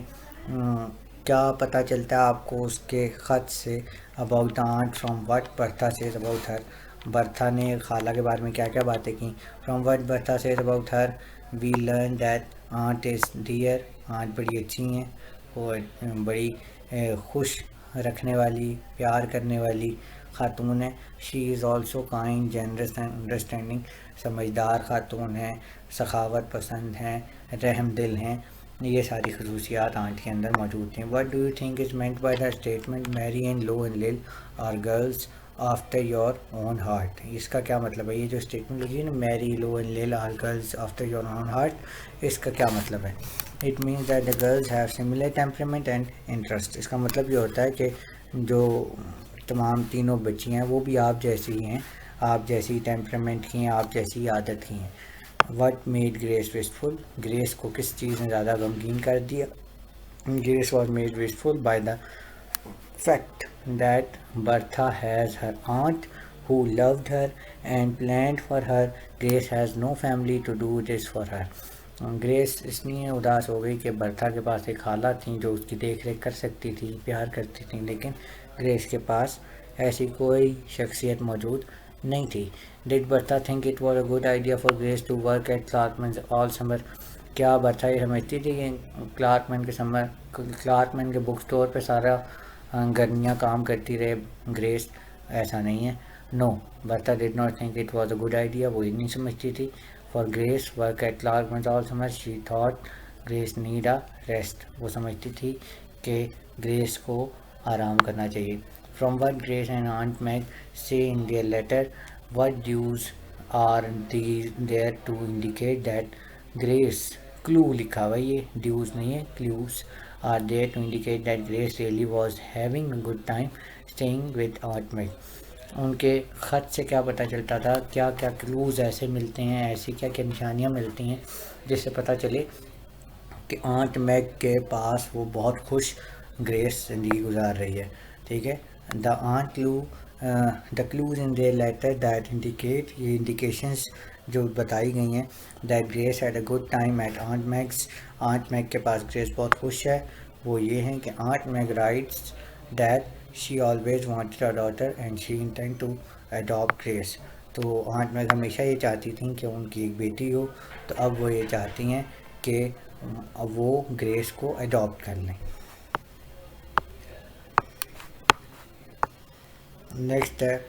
क्या पता चलता है आपको उसके ख़त से, about the aunt from what Bertha says about her, Bertha ने खाला के बारे में क्या क्या बातें की। From what Bertha says about her we learn that aunt is dear, aunt बड़ी अच्छी हैं, वो बड़ी खुश रखने वाली, प्यार करने वाली ख़ातून है। She is also kind generous and understanding, समझदार ख़ातून हैं, सखावत पसंद हैं, रहम दिल हैं। ये सारी खसूसियात आंट के अंदर मौजूद थी। What do you think is meant by the statement Mary and Lo and Lil are girls after your own heart. इसका क्या मतलब है? ये जो स्टेटमेंट लिखी है ना, Mary Low and Lil are girls after your own heart, इसका क्या मतलब है? It means that the girls have similar temperament and interest. इसका मतलब ये होता है कि जो तमाम तीनों बच्ची हैं वो भी आप जैसी ही हैं, आप जैसी टेम्परामेंट की हैं, आप जैसी आदत की हैं। What made grace wistful? Grace को किस चीज़ ने ज़्यादा गमगीन कर दिया? Grace was made wistful by the fact that Bertha has her aunt who loved her and planned for her. Grace has no family to do this for her. Grace इसलिए उदास हो गई कि बर्था के पास एक खाला थी जो उसकी देख रेख कर सकती थी, प्यार करती थी, लेकिन ग्रेस के पास ऐसी कोई शख्सियत मौजूद नहीं थी। Did Bertha think it was a good idea for Grace to work at Clarkman all summer? क्या बर्था ये समझती थी कि क्लार्कमैन के बुक स्टोर पे सारा गर्मियाँ काम करती रहे ग्रेस? ऐसा नहीं है। No, Bertha did not think it was a good idea, वो ये नहीं समझती थी। For Grace work at Clarkman all summer, she thought Grace need a rest. वो समझती थी कि ग्रेस को आराम करना चाहिए। From what Grace and Aunt Mag say in their letter, what dues are there to indicate that Grace, clue लिखा हुआ, ये ड्यूज नहीं है, clues are there to indicate that Grace really was having a good time staying with Aunt Meg. उनके ख़त से क्या पता चलता था? क्या क्या क्लूज़ ऐसे मिलते हैं, ऐसी क्या क्या निशानियाँ मिलती हैं जिससे पता चले कि आंट मैग के पास वो बहुत खुश ग्रेस ज़िंदगी गुजार रही है। ठीक है। The clues in their letter that indicate, ये इंडिकेशंस जो बताई गई हैं, that Grace had a good time at Aunt Mag's, Aunt Mag के पास ग्रेस बहुत खुश है, वो ये हैं कि Aunt Mag writes that she always wanted a daughter and she intend to adopt Grace. तो आंट मैग हमेशा ये चाहती थी कि उनकी एक बेटी हो, तो अब वो ये चाहती हैं कि अब वो ग्रेस को अडॉप्ट कर लें। नेक्स्ट है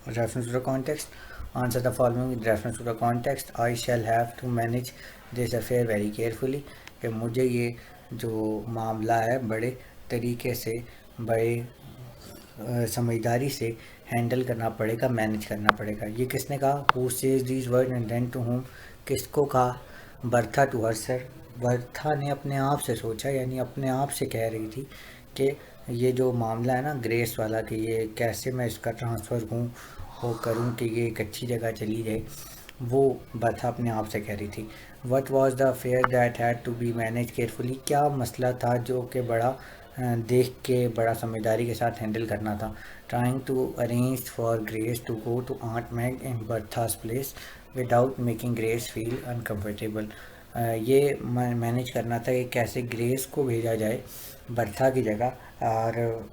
reference to the context. Answer the following with reference to the context. I shall have to manage this affair very carefully. कि मुझे ये जो मामला है बड़े तरीके से, बड़े समझदारी से हैंडल करना पड़ेगा, मैनेज करना पड़ेगा। ये किसने कहा? Who says these words and then to whom? किसको कहा? Bertha to हर्सर। बर्था ने अपने आप से सोचा, यानी अपने आप से कह रही थी कि ये जो मामला है ना ग्रेस वाला, कि ये कैसे मैं इसका ट्रांसफ़र हूँ वो करूँ कि ये एक अच्छी जगह चली जाए, वो बर्था अपने आप से कह रही थी। What was the affair that had to be manage carefully? क्या मसला था जो कि बड़ा देख के, बड़ा समझदारी के साथ हैंडल करना था? Trying to arrange for Grace to go to Aunt Mag in Bertha's place without making Grace feel uncomfortable. ये मैनेज करना था कि कैसे ग्रेस को भेजा जाए बर्था की जगह, और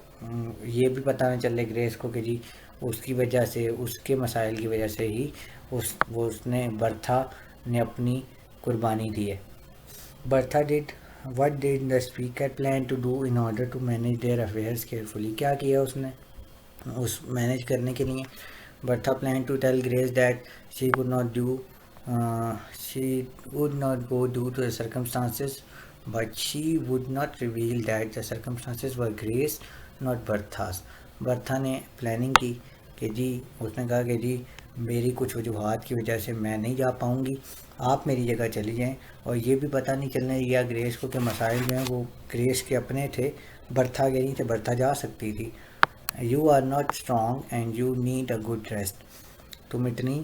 ये भी पता न चले ग्रेस को कि जी उसकी वजह से, उसके मसाइल की वजह से ही उसने बर्था ने अपनी कुर्बानी दी है। Bertha did what did the speaker plan to do in order to manage their affairs carefully? क्या किया उसने उस मैनेज करने के लिए? Bertha plan to tell Grace that she could not do she would not go due to the circumstances, but she would not reveal that the circumstances were Grace, not Bertha's. Bertha ने planning की कि जी, उसने कहा कि जी मेरी कुछ वजूहात की वजह से मैं नहीं जा पाऊँगी, आप मेरी जगह चली जाएं, और ये भी पता नहीं चलने दिया ग्रेस को कि मसाइल जो हैं वो ग्रेस के अपने थे, बर्था के नहीं थे, बर्था जा सकती थी। You are not strong and you need a good rest. तुम इतनी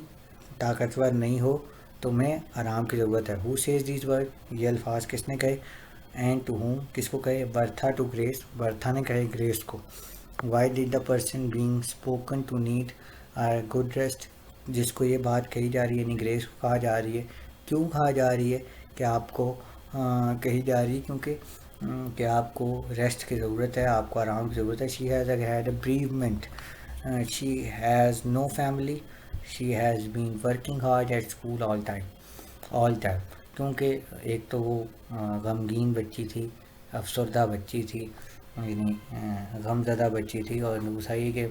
ताकतवर नहीं हो, तुम्हें आराम की ज़रूरत है। Who says this word? ये अल्फाज किसने कहे? एंड टू हुम, किसको कहे? बर्था टू ग्रेस, बर्था ने कहे ग्रेस को। Why did the person being spoken to need a good rest? जिसको ये बात कही जा रही है, यानी ग्रेस को कहा जा रही है, क्यों कहा जा रही है कि आपको कही जा रही है? क्योंकि कि आपको रेस्ट की ज़रूरत है, आपको आराम की ज़रूरत है। She has had a bereavement, she has no family, she has been working hard at school all time. क्योंकि एक तो वो गमगीन बच्ची थी, अफसरदा बच्ची थी, यानी गमज़दा बच्ची थी, और दूसरा ये कि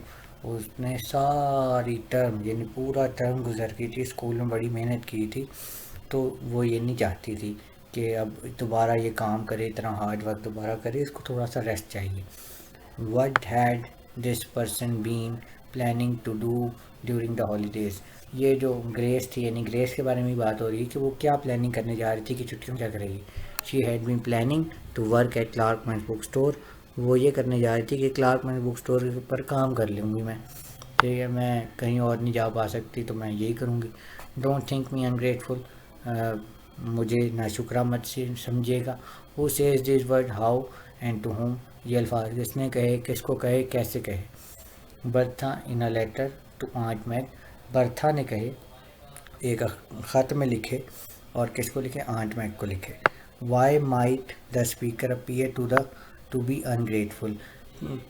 उसने सारी टर्म, यानी पूरा टर्म गुजर की थी, स्कूल में बड़ी मेहनत की थी, तो वो ये नहीं चाहती थी कि अब दोबारा ये काम करे, इतना हार्ड वर्क दोबारा करे, इसको थोड़ा सा रेस्ट चाहिए। What had this person been planning to do during the holidays. ये जो ग्रेस थी, यानी ग्रेस के बारे में बात हो रही है कि वो क्या प्लानिंग करने जा रही थी कि छुट्टियों में क्या करेगी। She had been planning to work at Clarkman book store. वो ये करने जा रही थी कि क्लार्कमैन बुक स्टोर पर काम कर लूँगी मैं, ठीक है, मैं कहीं और नहीं जा पा सकती तो मैं यही करूँगी। डोंट थिंक मी अनग्रेटफुल, मुझे नाशुक्रा मत से समझिएगा। Who says this word, how and to whom, ये अल्फाज किसने कहे, किसको कहे, कैसे कहे। Bertha in a letter to Aunt Mag, Bertha ने कहे एक ख़त में लिखे, और किसको लिखे, आंट मैग को लिखे। Why might the speaker appear to be ungrateful,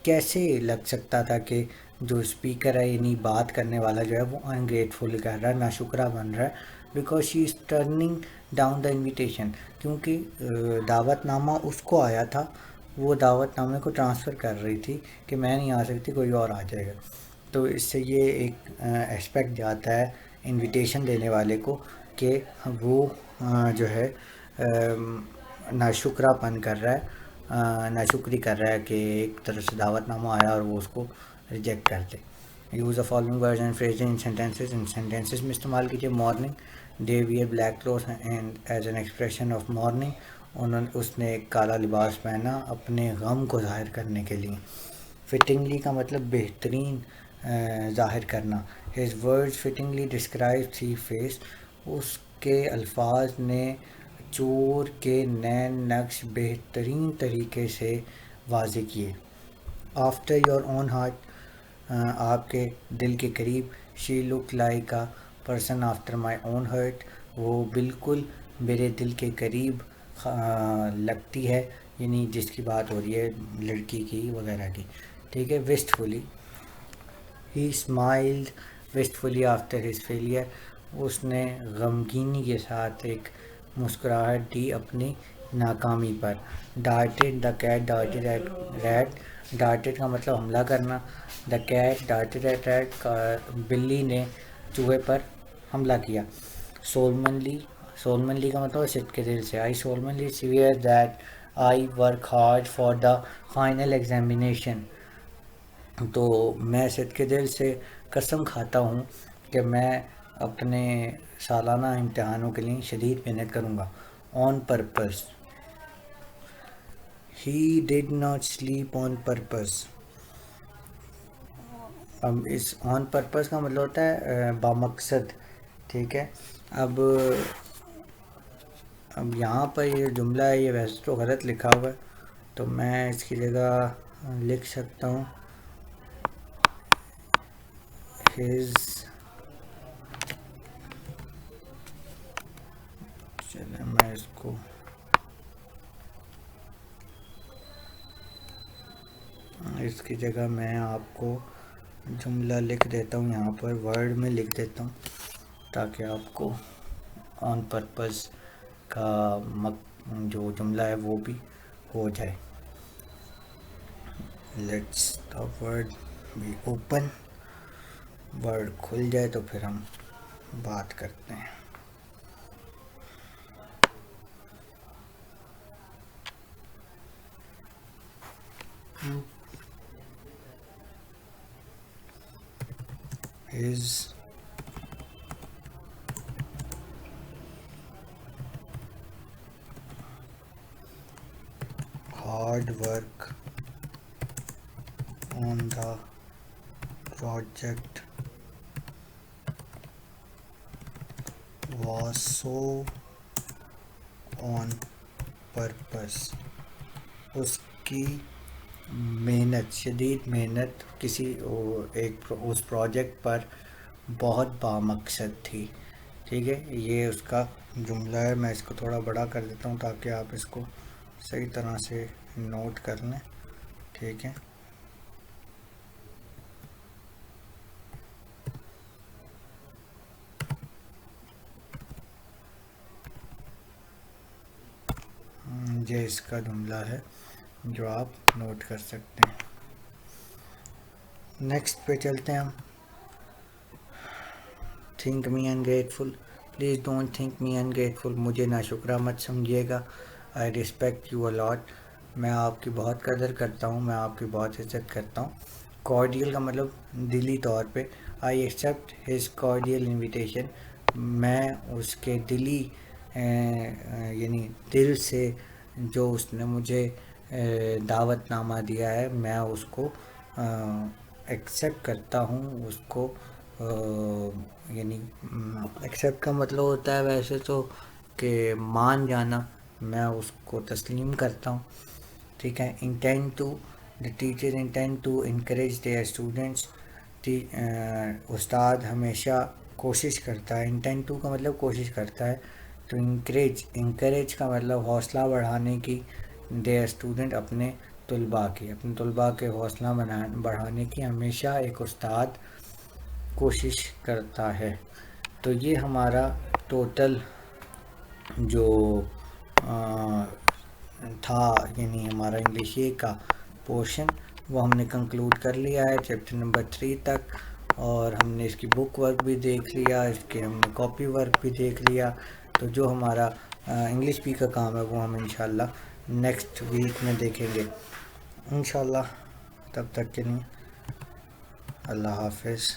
कैसे लग सकता था कि जो स्पीकर है यानी बात करने वाला जो है वो अनग्रेटफुल कर रहा है, नाशुक्रा बन रहा है। Because she is turning down the invitation, क्योंकि दावतनामा उसको आया था, वो दावतनामे को ट्रांसफ़र कर रही थी कि मैं नहीं आ सकती, कोई और आ जाएगा। तो इससे ये एक एस्पेक्ट जाता है इनविटेशन देने वाले को कि वो जो है नाशुक्रापन कर रहा है, नाशुक्री कर रहा है कि एक तरह से दावतनामा आया और वो उसको रिजेक्ट कर दे। Use the following words and phrases in sentences में इस्तेमाल कीजिए। Mourning, they wear black cloth and as an expression of mourning, उसने एक काला लिबास पहना अपने गम को जाहिर करने के लिए। फिटिंगली का मतलब बेहतरीन ज़ाहिर करना। हिज वर्ड्स फिटिंगली डिस्क्राइब थी फेस, उसके अल्फाज ने चोर के नैन नक्श बेहतरीन तरीके से वाज़े किए। आफ्टर योर ओन हार्ट, आपके दिल के करीब। She look like a person after my own heart, वो बिल्कुल मेरे दिल के करीब लगती है, यानी जिसकी बात हो रही है लड़की की वगैरह की, ठीक है। Wistfully, he smiled wistfully after his failure, उसने गमगीनी के साथ एक मुस्कुराहट दी अपनी नाकामी पर। Darted the cat darted eight rat, darted का मतलब हमला करना, the cat darted eight rat, बिल्ली ने चूहे पर हमला किया। सोलमनली, सोलमनली का मतलब सिट के दिल से। I solemnly swear that I work hard for the final examination, तो मैं सिट के दिल से कसम खाता हूँ कि मैं अपने सालाना इम्तहानों के लिए शदीद मेहनत करूँगा। On purpose, he did not sleep on purpose. अब इस ऑन पर्पस का मतलब होता है बामकसद, ठीक है। अब यहाँ पर ये जुमला है, ये वैसे तो गलत लिखा हुआ है, तो मैं इसकी जगह लिख सकता हूँ हिज, चलिए मैं इसको इसकी जगह मैं आपको जुमला लिख देता हूँ, यहाँ पर वर्ड में लिख देता हूँ ताकि आपको ऑन पर्पस का जो जुमला है वो भी हो जाए। Let's the word be open, word खुल जाए तो फिर हम बात करते हैं। His hard work on the project was so on purpose, उसकी मेहनत, शदीद मेहनत किसी उस प्रोजेक्ट पर बहुत बामकसद थी, ठीक है। ये उसका जुमला है। मैं इसको थोड़ा बड़ा कर देता हूँ ताकि आप इसको सही तरह से नोट कर लें, ठीक है। ये इसका जुमला है जो आप नोट कर सकते हैं। नेक्स्ट पे चलते हैं हम। Think me ungrateful, please don't think me ungrateful, मुझे नाशुक्रा मत समझिएगा। I respect you a lot, मैं आपकी बहुत कदर करता हूँ, मैं आपकी बहुत इज्जत करता हूँ। कॉर्डियल का मतलब दिली तौर पे। I accept his cordial invitation, मैं उसके दिली यानी दिल से जो उसने मुझे दावतनामा दिया है मैं उसको एक्सेप्ट करता हूँ उसको। यानी एक्सेप्ट का मतलब होता है वैसे तो कि मान जाना, मैं उसको तस्लीम करता हूँ। ठीक है। Intend to, the teacher intend to increase their students, उस्ताद हमेशा कोशिश करता है। इंटेंड टू का मतलब कोशिश करता है। तो इंकरेज, इंकरेज का मतलब हौसला बढ़ाने की, देयर स्टूडेंट अपने तलबा के हौसला बढ़ाने की हमेशा एक उस्ताद कोशिश करता है। तो ये हमारा टोटल जो था यानी हमारा इंग्लिश ए का पोर्शन वो हमने कंक्लूड कर लिया है चैप्टर नंबर 3 तक। और हमने इसकी बुक वर्क भी देख लिया, इसके हमने कॉपी वर्क भी देख लिया। तो जो हमारा इंग्लिश पी का काम है वो हम इंशाल्लाह नेक्स्ट वीक में देखेंगे इंशाल्लाह। तब तक के लिए अल्लाह हाफिज़।